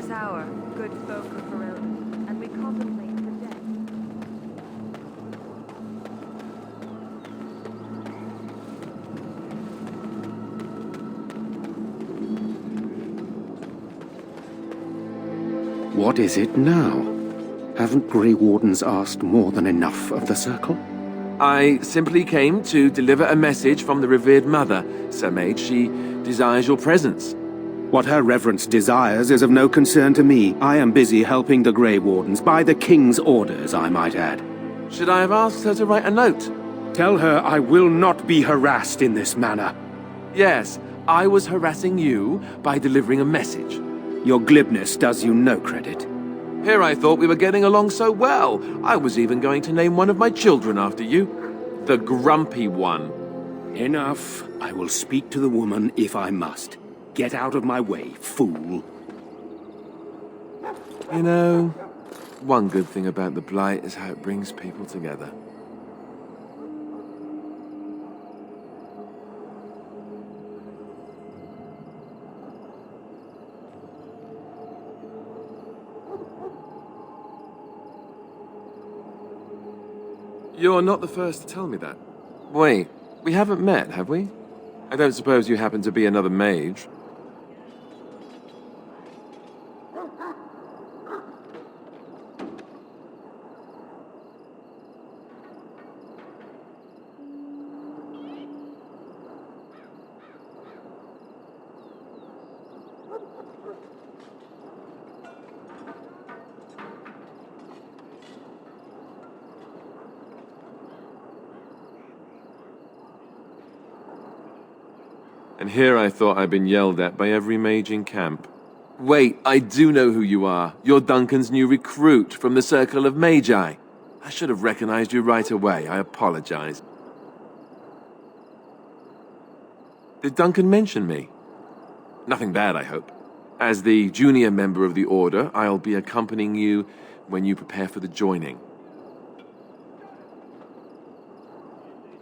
this hour, good folk of Ferelden, and we contemplate the dead. What is it now? Haven't Grey Wardens asked more than enough of the Circle? I simply came to deliver a message from the revered mother, Sir Mage. She desires your presence. What her reverence desires is of no concern to me. I am busy helping the Grey Wardens, by the King's orders, I might add. Should I have asked her to write a note? Tell her I will not be harassed in this manner. Yes, I was harassing you by delivering a message. Your glibness does you no credit. Here I thought we were getting along so well. I was even going to name one of my children after you. The Grumpy One. Enough. I will speak to the woman if I must. Get out of my way, fool. You know, one good thing about the Blight is how it brings people together. You're not the first to tell me that. Wait, we haven't met, have we? I don't suppose you happen to be another mage? And here I thought I'd been yelled at by every mage in camp. Wait, I do know who you are. You're Duncan's new recruit from the Circle of Magi. I should have recognized you right away. I apologize. Did Duncan mention me? Nothing bad, I hope. As the junior member of the Order, I'll be accompanying you when you prepare for the joining.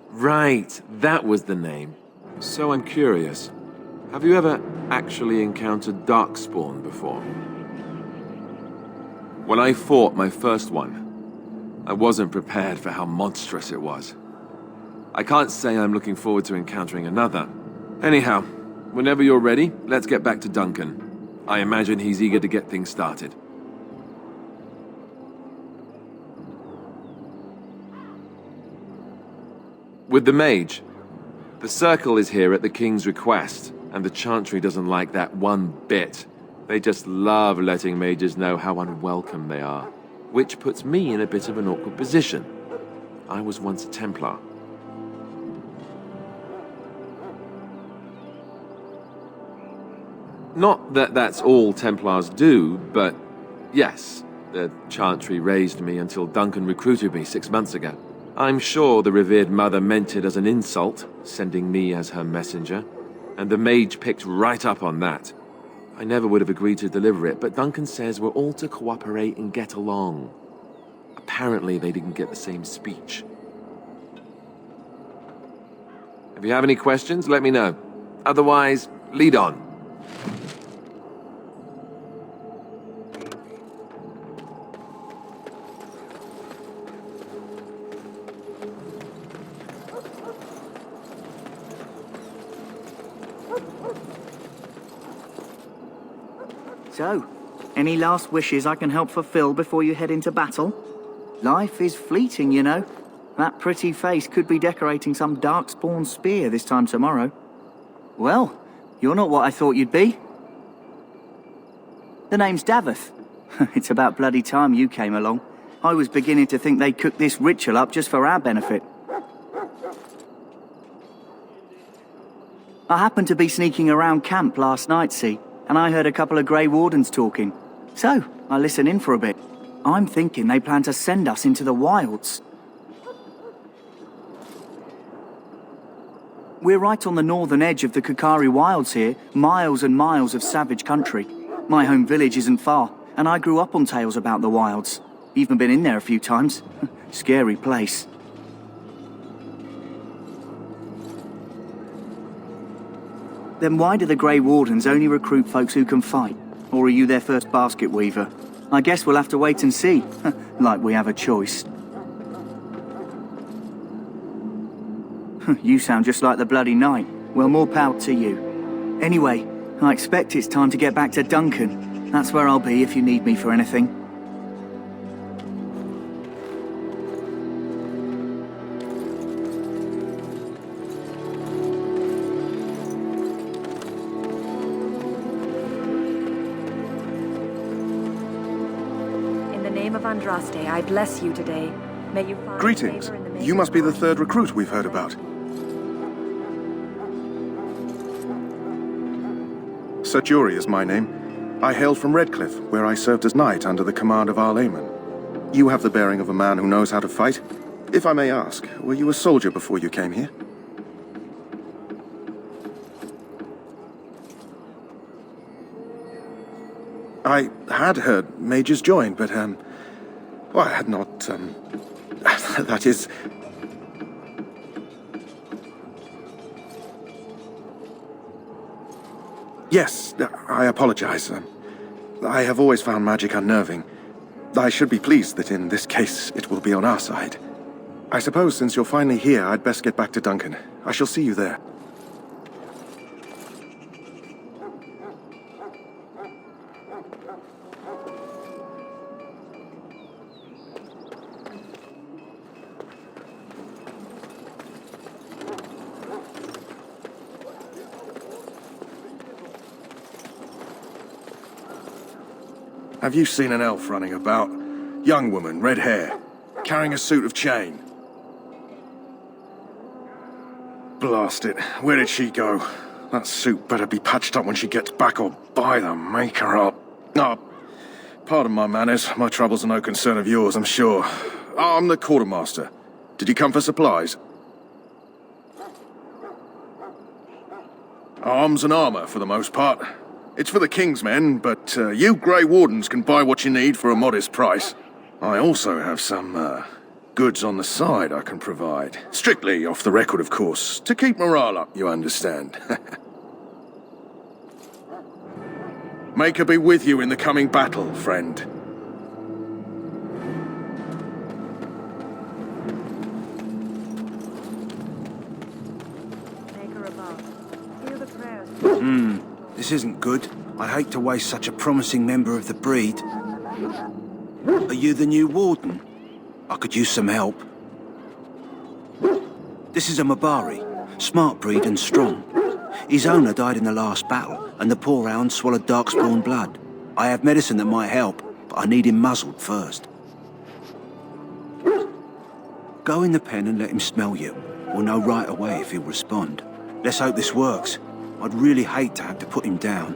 Right, that was the name. So I'm curious. Have you ever actually encountered Darkspawn before? When I fought my first one, I wasn't prepared for how monstrous it was. I can't say I'm looking forward to encountering another. Anyhow, whenever you're ready, let's get back to Duncan. I imagine he's eager to get things started. With the Mage, the Circle is here at the King's request, and the Chantry doesn't like that one bit. They just love letting mages know how unwelcome they are, which puts me in a bit of an awkward position. I was once a Templar. Not that that's all Templars do, but yes, the Chantry raised me until Duncan recruited me 6 months ago. I'm sure the revered mother meant it as an insult, sending me as her messenger, and the mage picked right up on that. I never would have agreed to deliver it, but Duncan says we're all to cooperate and get along. Apparently they didn't get the same speech. If you have any questions, let me know. Otherwise, lead on. So, any last wishes I can help fulfill before you head into battle? Life is fleeting, you know. That pretty face could be decorating some Darkspawn spear this time tomorrow. Well, you're not what I thought you'd be. The name's Daveth. It's about bloody time you came along. I was beginning to think they cooked this ritual up just for our benefit. I happened to be sneaking around camp last night, see? And I heard a couple of Grey Wardens talking. So, I listened in for a bit. I'm thinking they plan to send us into the wilds. We're right on the northern edge of the Kukari Wilds here, miles and miles of savage country. My home village isn't far, and I grew up on tales about the wilds. Even been in there a few times. Scary place. Then why do the Grey Wardens only recruit folks who can fight? Or are you their first basket weaver? I guess we'll have to wait and see. Like we have a choice. You sound just like the bloody knight. Well, more power to you. Anyway, I expect it's time to get back to Duncan. That's where I'll be if you need me for anything. In the name of Andraste, I bless you today. May you find Greetings. favor in the Mage You must be the Lord. third recruit we've heard about. Sir Jury is my name. I hail from Redcliffe, where I served as knight under the command of Arlayman. You have the bearing of a man who knows how to fight. If I may ask, were you a soldier before you came here? I had heard mages joined, but, well, I had not, that is... Yes, I apologize. I have always found magic unnerving. I should be pleased that in this case it will be on our side. I suppose since you're finally here, I'd best get back to Duncan. I shall see you there. Have you seen an elf running about? Young woman, red hair, carrying a suit of chain. Blast it. Where did she go? That suit better be patched up when she gets back, or by the maker up. Oh, pardon my manners. My troubles are no concern of yours, I'm sure. I'm the quartermaster. Did you come for supplies? Arms and armor, for the most part. It's for the King's men, but you Grey Wardens can buy what you need for a modest price. I also have some goods on the side I can provide. Strictly off the record, of course. To keep morale up, you understand. May her be with you in the coming battle, friend. Maker above. Hear the prayers. This isn't good. I'd hate to waste such a promising member of the breed. Are you the new warden? I could use some help. This is a Mabari. Smart breed and strong. His owner died in the last battle, and the poor hound swallowed Darkspawn blood. I have medicine that might help, but I need him muzzled first. Go in the pen and let him smell you. We'll know right away if he'll respond. Let's hope this works. I'd really hate to have to put him down.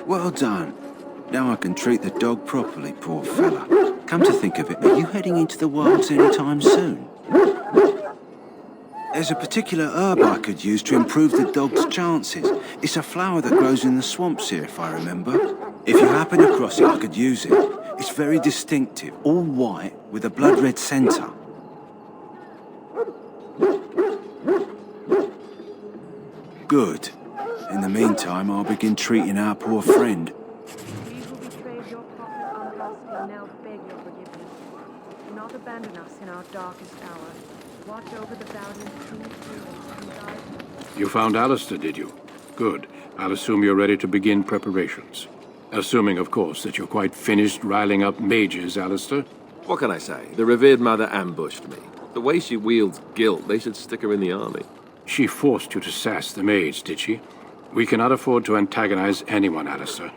Well done. Now I can treat the dog properly, poor fella. Come to think of it, are you heading into the wilds anytime soon? There's a particular herb I could use to improve the dog's chances. It's a flower that grows in the swamps here, if I remember. If you happen across it, I could use it. It's very distinctive, all white, with a blood-red centre. Good. In the meantime, I'll begin treating our poor friend. We who betrayed your prophet Andraste now beg your forgiveness. Do not abandon us in our darkest hour. Watch over the valiant true heroes and guide them. You found Alistair, did you? Good. I'll assume you're ready to begin preparations. Assuming, of course, that you're quite finished riling up mages, Alistair. What can I say? The revered mother ambushed me. The way she wields guilt, they should stick her in the army. She forced you to sass the mage, did she? We cannot afford to antagonize anyone, Alistair.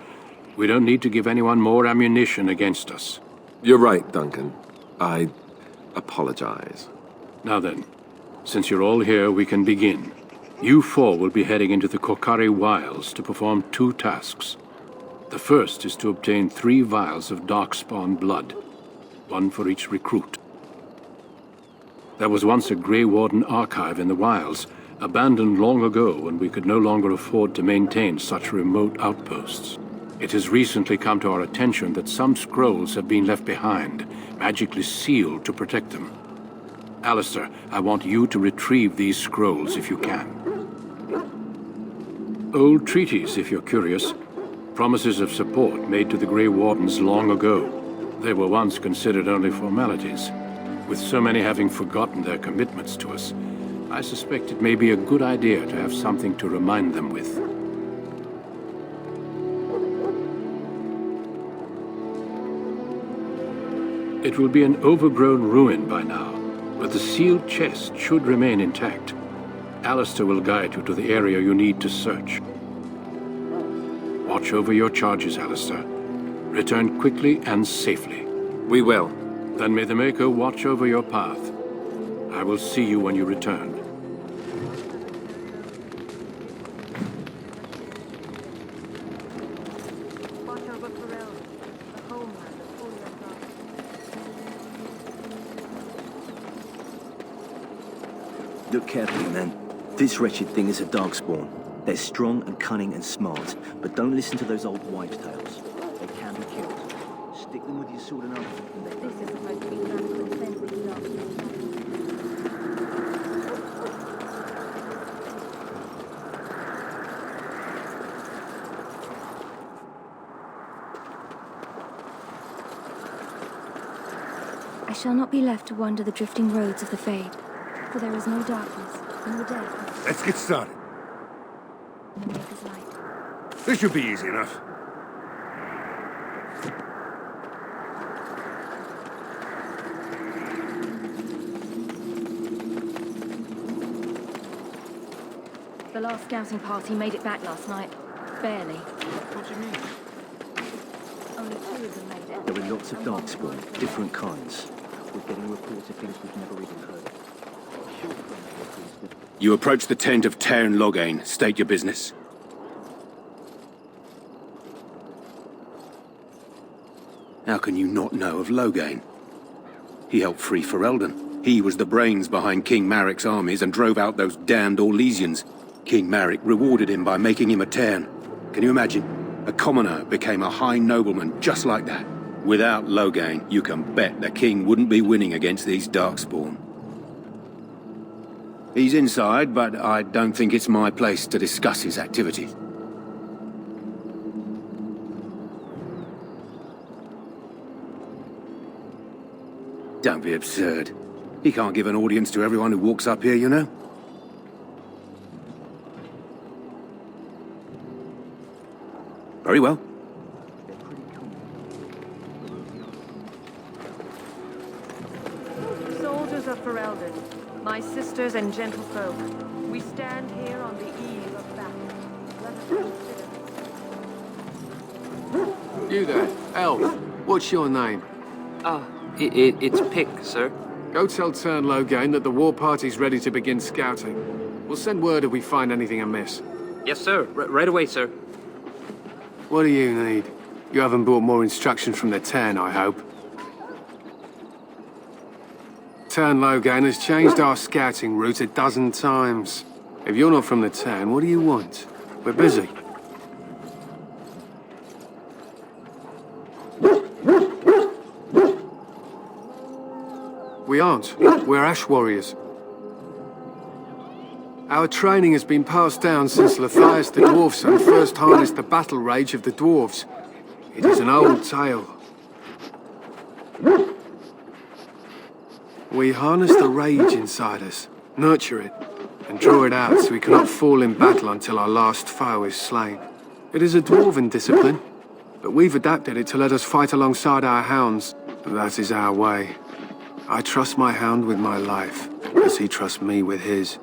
We don't need to give anyone more ammunition against us. You're right, Duncan. I apologize. Now then, since you're all here, we can begin. You four will be heading into the Kokari Wilds to perform 2 tasks. The first is to obtain 3 vials of Darkspawn blood, 1 for each recruit. There was once a Grey Warden archive in the wilds, abandoned long ago when we could no longer afford to maintain such remote outposts. It has recently come to our attention that some scrolls have been left behind, magically sealed to protect them. Alistair, I want you to retrieve these scrolls if you can. Old treaties, if you're curious. Promises of support made to the Grey Wardens long ago. They were once considered only formalities. With so many having forgotten their commitments to us, I suspect it may be a good idea to have something to remind them with. It will be an overgrown ruin by now, but the sealed chest should remain intact. Alistair will guide you to the area you need to search. Watch over your charges, Alistair. Return quickly and safely. We will. Then may the Maker watch over your path. I will see you when you return. Watch over Ferelden, the homeland of Holy Dark. Look carefully, men. This wretched thing is a Darkspawn. They're strong and cunning and smart, but don't listen to those old wives' tales. They can be killed. Stick them with your sword and armor, and they... This is supposed to be done for defensive love. I shall not be left to wander the drifting roads of the Fade, for there is no darkness, nor death, Let's get started. in the Maker's light. This should be easy enough. The last scouting party made it back last night. Barely. What do you mean? Only 2 of them made it. There are lots of Darkspawn, different kinds. We're getting reports of things we've never even heard of. You approach the tent of Tairn Loghain. State your business. How can you not know of Loghain? He helped free Ferelden. He was the brains behind King Maric's armies and drove out those damned Orlesians. King Maric rewarded him by making him a Tairn. Can you imagine? A commoner became a high nobleman just like that. Without Loghain, you can bet the king wouldn't be winning against these Darkspawn. He's inside, but I don't think it's my place to discuss his activities. Don't be absurd. He can't give an audience to everyone who walks up here, you know? Very well. Soldiers of Ferelden, my sisters and gentlefolk, we stand here on the eve of battle. Let us consider. You there, elf. What's your name? It's Pick, sir. Go tell Tairn Loghain that the war party's ready to begin scouting. We'll send word if we find anything amiss. Yes, sir. Right away, sir. What do you need? You haven't brought more instruction from the Tairn, I hope. Tairn Loghain has changed our scouting route 12 times. If you're not from the Tairn, what do you want? We're busy. We aren't. We're Ash Warriors. Our training has been passed down since Lathias the Dwarfson first harnessed the battle rage of the dwarves. It is an old tale. We harness the rage inside us, nurture it, and draw it out so we cannot fall in battle until our last foe is slain. It is a dwarven discipline, but we've adapted it to let us fight alongside our hounds. That is our way. I trust my hound with my life, as he trusts me with his.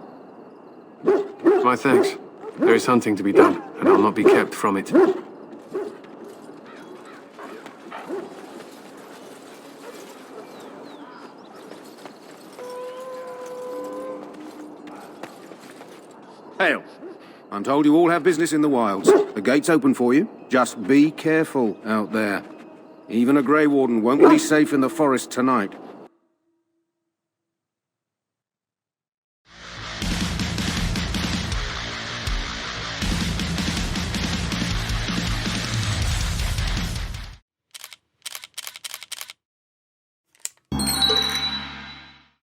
My thanks. There is hunting to be done, and I'll not be kept from it. Hail! I'm told you all have business in the wilds. The gate's open for you. Just be careful out there. Even a Grey Warden won't be safe in the forest tonight.